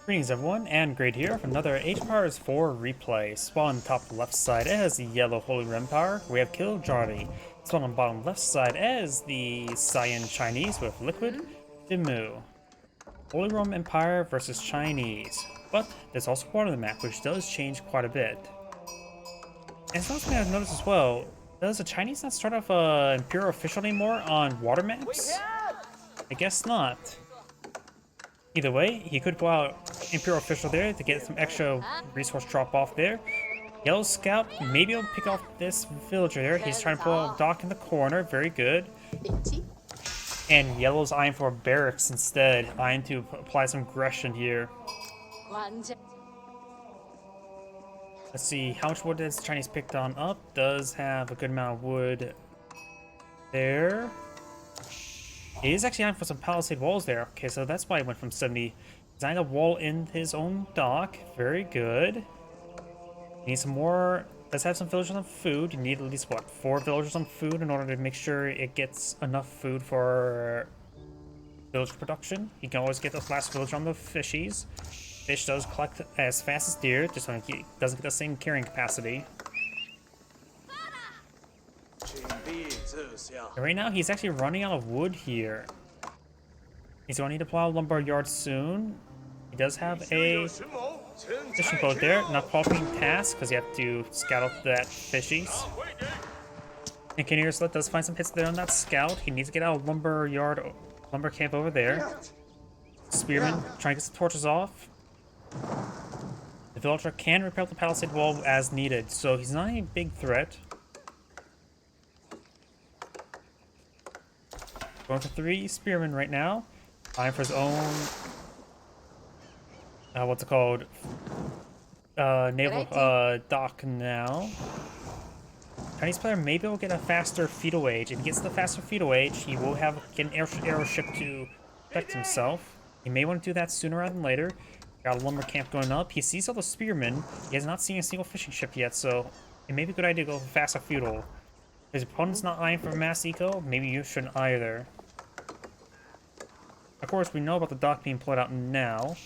Greetings everyone, and Great here for another Age of Empires 4 replay. Spawn on top left side as the yellow Holy Rim Power, we have Kiljardi. Spawn on bottom left side as the Cyan Chinese with Liquid DeMu. Holy Roman Empire versus Chinese. But there's also part of the map which does change quite a bit. And something I've noticed as well, does the Chinese not start off Imperial Official anymore on water maps? I guess not. Either way, he could pull out Imperial Official there to get some extra resource drop off there. Yellow Scout, maybe he'll pick off this villager there. He's trying to pull out Dock in the corner, very good. And Yellow's eyeing for barracks instead, eyeing to apply some aggression here. Let's see, how much wood has the Chinese picked on up? Does have a good amount of wood there. He is actually eyeing for some palisade walls there. Okay, so that's why he went from 70. Designed a wall in his own dock. Very good. Need some more. Let's have some villagers on food. You need at least, what, 4 villagers on food in order to make sure it gets enough food for village production. You can always get those last villager on the fishies. Fish does collect as fast as deer, just when he doesn't get the same carrying capacity. And right now, he's actually running out of wood here. He's going to need to plow a lumber yard soon. He does have a fishing boat there. Not qualifying task because you have to scout out that fishies. And Kinnear's does find some hits there on that scout. He needs to get out of lumber yard, lumber camp over there. Spearman trying to get some torches off. The villager can repair the palisade wall as needed, so he's not a big threat. Going for 3 spearmen right now. Eyeing for his own, what's it called? Naval dock now. Chinese player maybe will get a faster feudal age. If he gets the faster feudal age, he will get an airship to protect himself. He may want to do that sooner rather than later. Got a lumber camp going up. He sees all the spearmen. He has not seen a single fishing ship yet, so it may be a good idea to go for faster feudal. His opponent's not eyeing for mass eco. Maybe you shouldn't either. Of course, we know about the dock being pulled out now.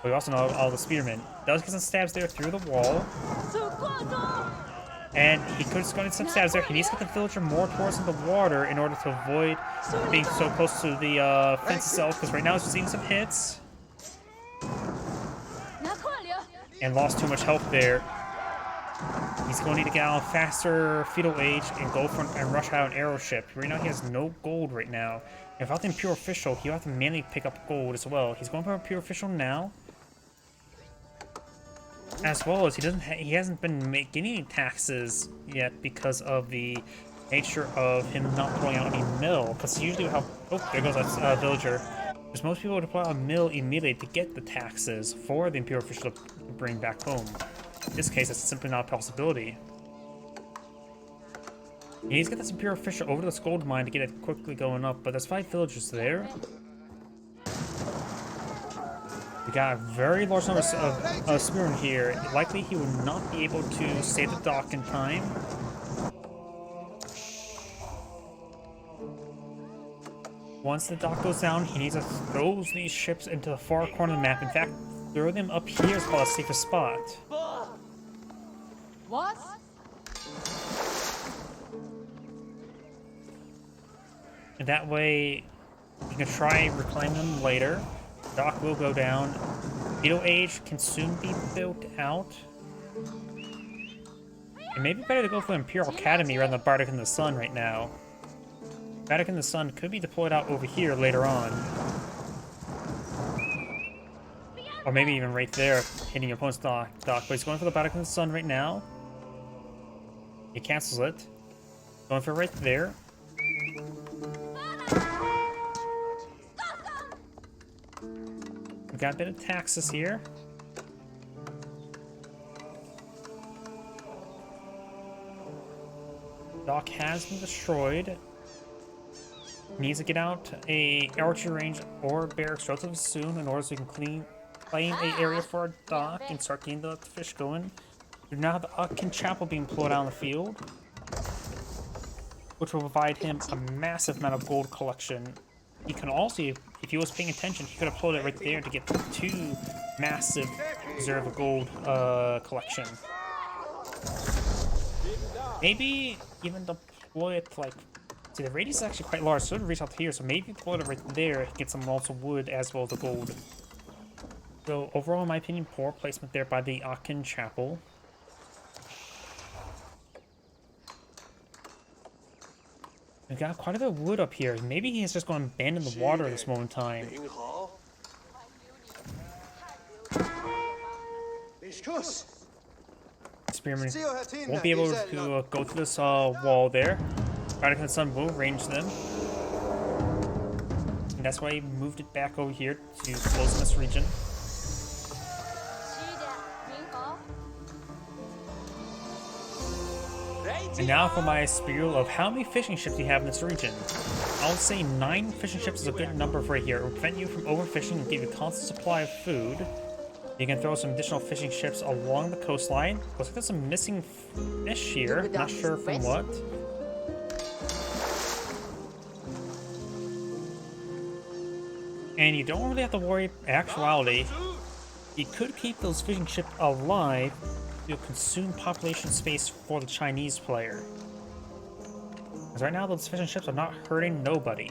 But we also know all the spearmen. Does get some stabs there through the wall. And he could just go into some stabs there. He needs to get the villager more towards the water in order to avoid being so close to the fence itself. Because right now he's just eating some hits. And lost too much health there. He's going to need to get out a faster feudal age and go for and rush out an arrow ship. Right now he has no gold right now. And without the Imperial Official, he'll have to manually pick up gold as well. He's going for Imperial Official now. As well as he hasn't been getting any taxes yet because of the nature of him not pulling out any mill. Because usually how... Oh, there goes that villager. Because most people would pull out a mill immediately to get the taxes for the Imperial Official to bring back home. In this case, it's simply not a possibility. He needs to get this Imperial Official over to this gold mine to get it quickly going up, but there's 5 villagers there. We got a very large number of spearmen here. Likely he will not be able to save the dock in time. Once the dock goes down, he needs to throw these ships into the far corner of the map. In fact, throw them up here is probably the safest spot. What? And that way, you can try and reclaim them later. Dock will go down. Feudal Age can soon be built out. It may be better to go for Imperial Academy rather than Bardic in the Sun right now. Bardic in the Sun could be deployed out over here later on. Or maybe even right there, hitting your opponent's dock. But he's going for the Bardic in the Sun right now. He cancels it. Going for right there. We got a bit of taxes here. Dock has been destroyed. Needs to get out a archery range or barracks relatively soon in order so we can claim an area for our dock and start getting the fish going. We now have the Utkin Chapel being pulled out on the field, which will provide him a massive amount of gold collection he can also, if he was paying attention, he could have pulled it right there to get 2 massive reserve of gold collection. Maybe even deploy it like, see, the radius is actually quite large, so it would reach out here, so maybe deploy it right there, get some also wood as well as the gold. So overall, in my opinion, poor placement there by the Akin Chapel. We've got quite a bit of wood up here. Maybe he's just going to abandon the water at this moment in time. Spearman won't be able to go through this wall there. Radical Sun will range them. And that's why he moved it back over here to close this region. And now for my spiel of how many fishing ships you have in this region. I would say 9 fishing ships is a good number for here. It will prevent you from overfishing and give you a constant supply of food. You can throw some additional fishing ships along the coastline. Looks like there's some missing fish here. Not sure from what. And you don't really have to worry, in actuality, you could keep those fishing ships alive to consume population space for the Chinese player. Because right now those fishing ships are not hurting nobody.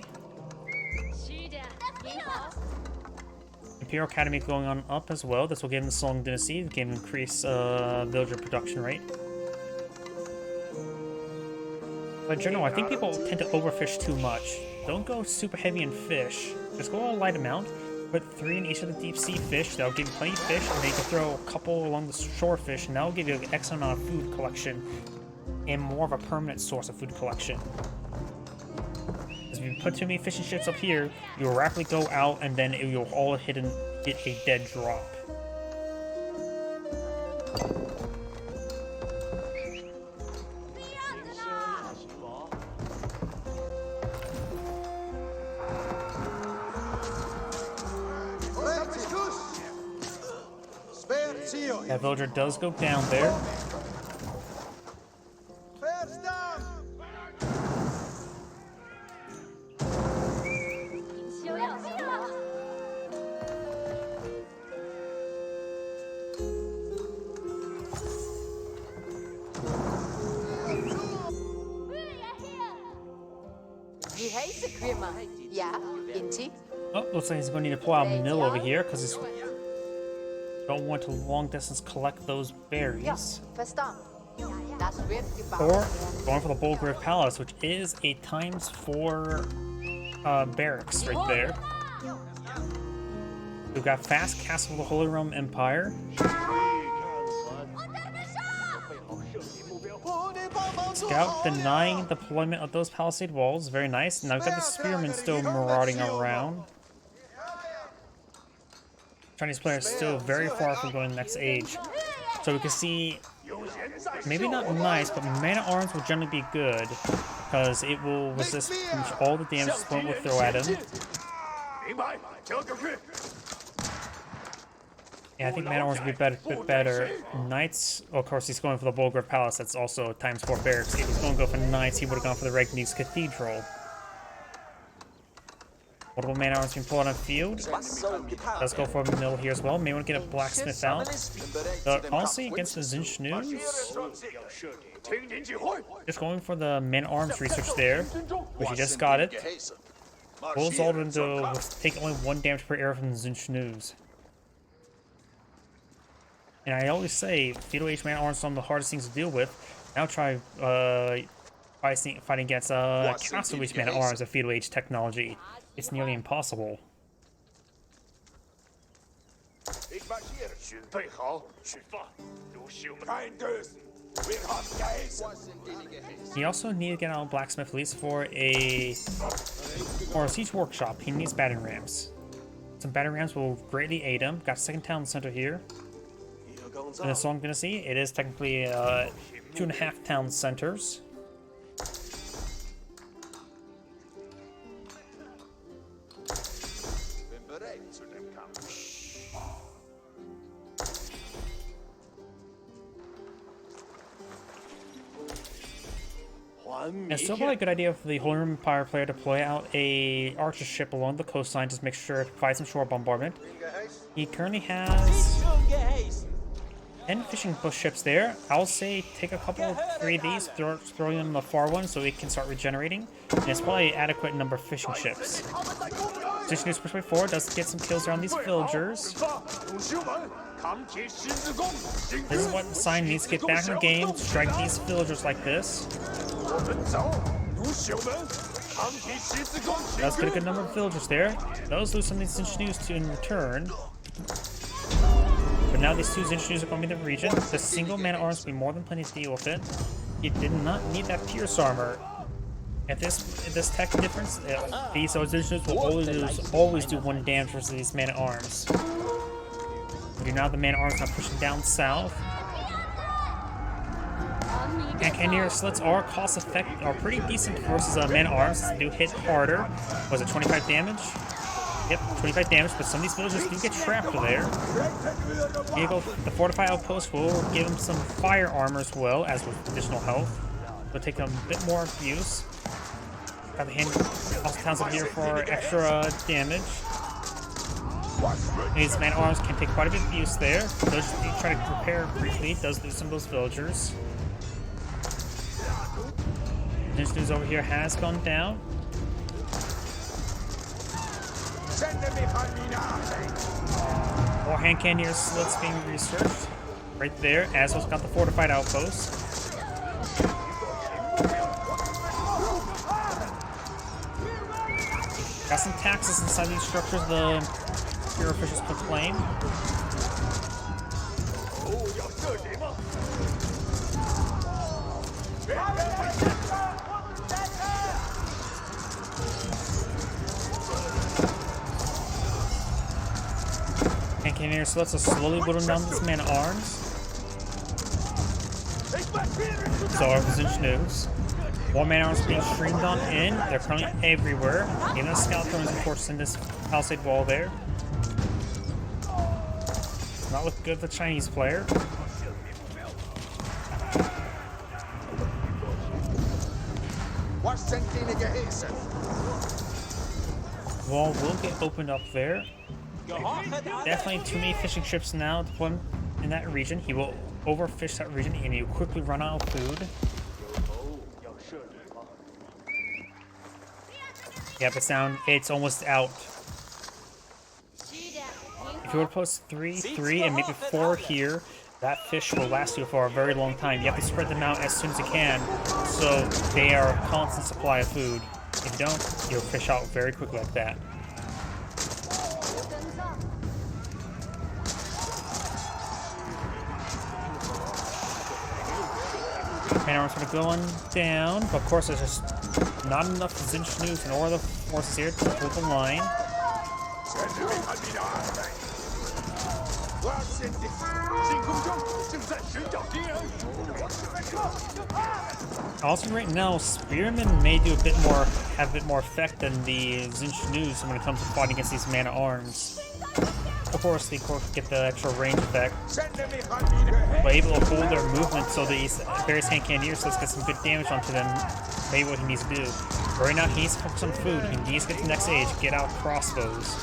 Imperial Academy going on up as well. This will give them the Song Dynasty, can increase villager production rate. But in general, I think people tend to overfish too much. Don't go super heavy in fish. Just go a light amount. Put 3 in each of the deep sea fish. That'll give you plenty of fish, and then you can throw a couple along the shore fish, and that'll give you an excellent amount of food collection and more of a permanent source of food collection. Because if you put too many fishing ships up here, you'll rapidly go out, and then you'll all hit a dead drop. That villager does go down there. Oh, looks like he's going to need to pull out a mill over here because he's don't want to long distance collect those berries. Or going for the Bulgrave Palace, which is a ×4 barracks right there. We've got fast castle of the Holy Roman Empire. Scout denying deployment of those palisade walls. Very nice. Now we've got the spearmen still marauding around. Chinese players still very far from going next age. So we can see, maybe not nice, but man-at-arms will generally be good, because it will resist pretty much all the damage the opponent will throw at him. Yeah, I think man-at-arms will be a bit better. Knights, of course, he's going for the Bulgrave Palace. That's also ×4 barracks. If he was going to go for knights, he would have gone for the Regni's Cathedral. Multiple man-at-arms being pulled on field. Let's go for a mill here as well. May want to get a blacksmith out. Honestly, against the Zinschnus, just going for the man-at-arms research there, which he just got it. Pulls all into take only 1 damage per arrow from the Zinschnus. And I always say, feudal age man-at-arms are some of the hardest things to deal with. Now try fighting against castle age man-at-arms of feudal age technology. It's nearly impossible. He also needs to get out of blacksmith at least for a siege workshop. He needs battering rams. Some battering rams will greatly aid him. Got a second town center here. And that's all I'm gonna see. It is technically 2.5 town centers. It's still probably a good idea for the Holy Roman Empire player to play out a archer ship along the coastline, just make sure to provide some shore bombardment. He currently has 10 fishing bush ships there. I'll say take a couple, 3 of these, throw them in the far one so it can start regenerating. And it's probably an adequate number of fishing ships. Position News Push 4 does get some kills around these villagers. This is what Sign needs to get back in the game, strike these villagers like this. Does get a good number of villagers there. Those lose some of these News to in return. But now these 2 News are going to be in the region. The single man-at-arms will be more than plenty to deal with it. He did not need that Pierce armor. At this tech difference, these News will always do 1 damage versus these man-at-arms. But now the man-at-arms not pushing down south. And Cannoneer slits are pretty decent versus man-at-arms. They do hit harder. Was it 25 damage? Yep, 25 damage, but some of these villagers do get trapped there. The fortified outpost will give him some fire armor as well, as with additional health. Will take a bit more abuse. Got the hand also towns up here for extra damage. These man-at-arms can take quite a bit of abuse there. Those try to repair briefly, does lose some of those villagers. This news over here has gone down. More hand cannoneer slits being researched. Right there, as well as got the fortified outpost. Got some taxes inside these structures the Imperial officials proclaim. And Cannoneer slits are slowly whittling down this man-at-arms. So our position news. More man-at-arms being streamed on in. They're currently everywhere. Even the scout drones, of course, in this palisade wall there. It's not looking good for the Chinese player. Wall will get opened up there. Definitely too many fishing ships now to put him in that region. He will overfish that region and he'll quickly run out of food. Yep, it's almost out. If you were to post 3, 3, and maybe 4 here, that fish will last you for a very long time. You have to spread them out as soon as you can, so they are a constant supply of food. If you don't, you'll fish out very quickly like that. Man-at-arms are going down, but of course there's just not enough Zinch News and all the forces here to hold the line. Also, right now, Spearmen may do have a bit more effect than the Zinch News when it comes to fighting against these man-at-arms. Of course, they get the extra range effect, but able to hold their movement so these various hand cannoneers let's get some good damage onto them. Maybe what he needs to do. But right now, he needs to focus on food. He needs to get to the next age, get out crossbows.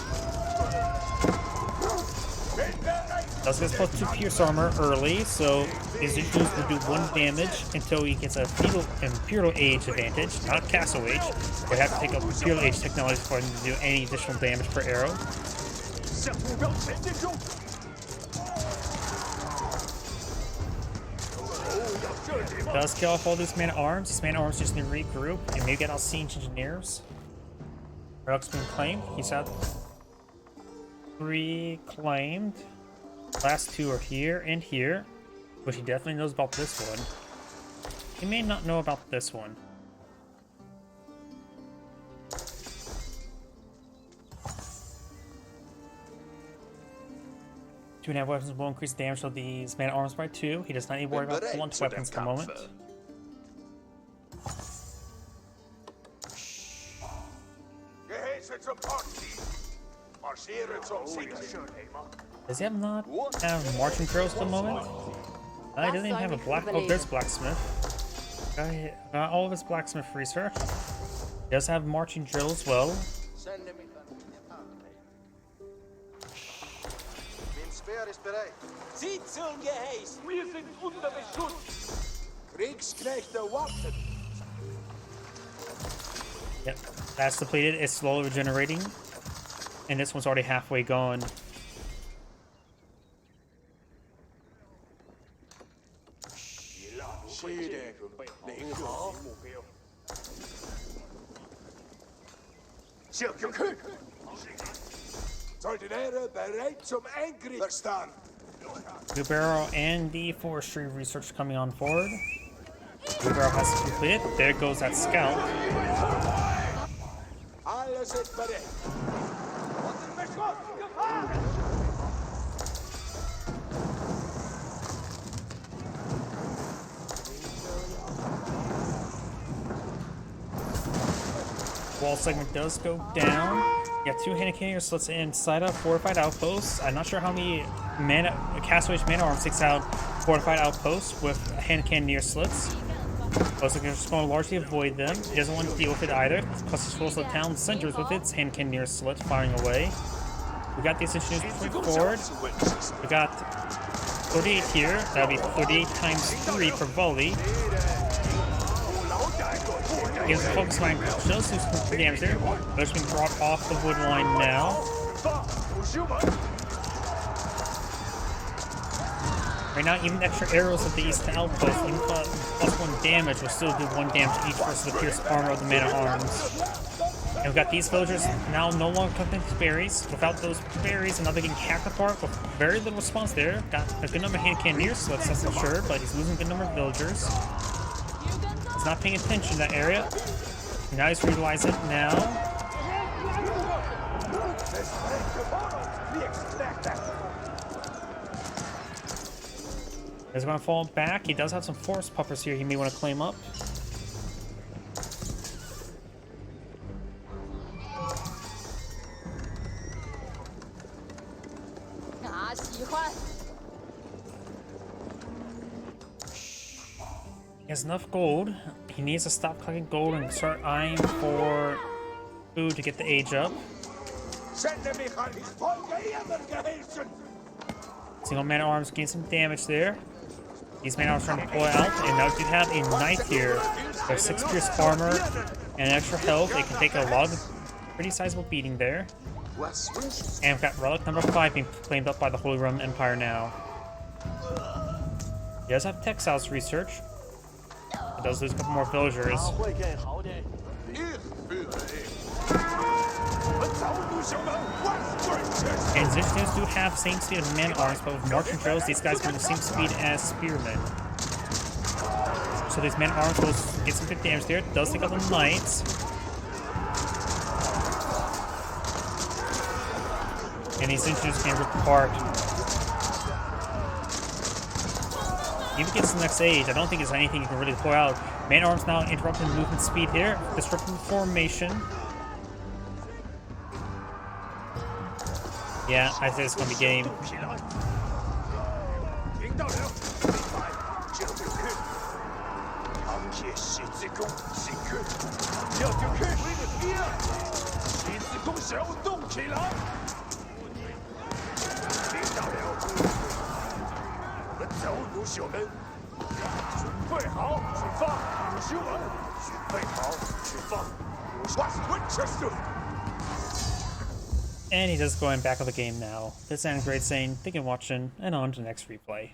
Does get plus 2 pierce armor early, so his Zinchus will do 1 damage until he gets a Imperial Age advantage, not Castle Age. They have to take up Imperial Age technology for him to do any additional damage per arrow. Does kill off all these man-at-arms. This man-at-arms just need to regroup and maybe get out siege engineers. Relics been claimed. He's had 3 claimed. Last 2 are here and here, which he definitely knows about this one. He may not know about this one. Two and a half weapons will increase damage of these man-at-arms by 2. He does not need to worry about blunt weapons at the moment. Does he not have marching drills at the moment? He doesn't even have a black. Oh, there's a blacksmith. Got all of his blacksmith research. He does have marching drill as well. Yep, that's depleted. It's slowly regenerating. And this one's already halfway gone. Wheelbarrow and the forestry research coming on forward. Wheelbarrow has to complete it. There goes that scout. Wall segment does go down. You got 2 hand cannoneers slits inside of fortified outposts. I'm not sure how many Castaway's mana arms takes out fortified outposts with hand cannoneer slits. Looks like it's going to largely avoid them. He doesn't want to deal with it either. Plus, he scrolls the town centers with its hand cannoneer slits firing away. We got these engineers pushing forward. We got 38 here. That'll be 38 times 3 per volley. He has a focus line, just do some damage there. Those being brought off the wood line now. Right now, even extra arrows at the east outpost, even +1 damage, will still do 1 damage each versus the pierced armor of the man at arms. And we've got these villagers now no longer collecting berries. Without those berries, and now they're getting hacked apart with very little response there. Got a good number of hand cannoneers, so that's for sure, but he's losing a good number of villagers. He's not paying attention to that area. Now he's realizing it now. He's going to fall back. He does have some forest puffers here he may want to claim up. He has enough gold. He needs to stop collecting gold and start eyeing for food to get the age up. Single man arms gain some damage there. These man arms trying to pull out, and now we have a knight here. There's 6 pierced armor and extra health. It can take a lot of pretty sizable beating there. And we've got relic number 5 being claimed up by the Holy Roman Empire now. He does have textiles research. It does lose a couple more villagers. And Zinchans do have the same speed as man arms, but with marching drills, these guys have the same speed as spearmen. So these man arms will get some good damage there. It does take out the knights. And these Zinchans can rip apart. Even gets the next age, I don't think there's anything you can really pull out. Man arms now interrupting movement speed here, disrupting the formation. Yeah, I think it's gonna be game. And he does going back of the game now. This ends great saying, thank you for watching, and on to the next replay.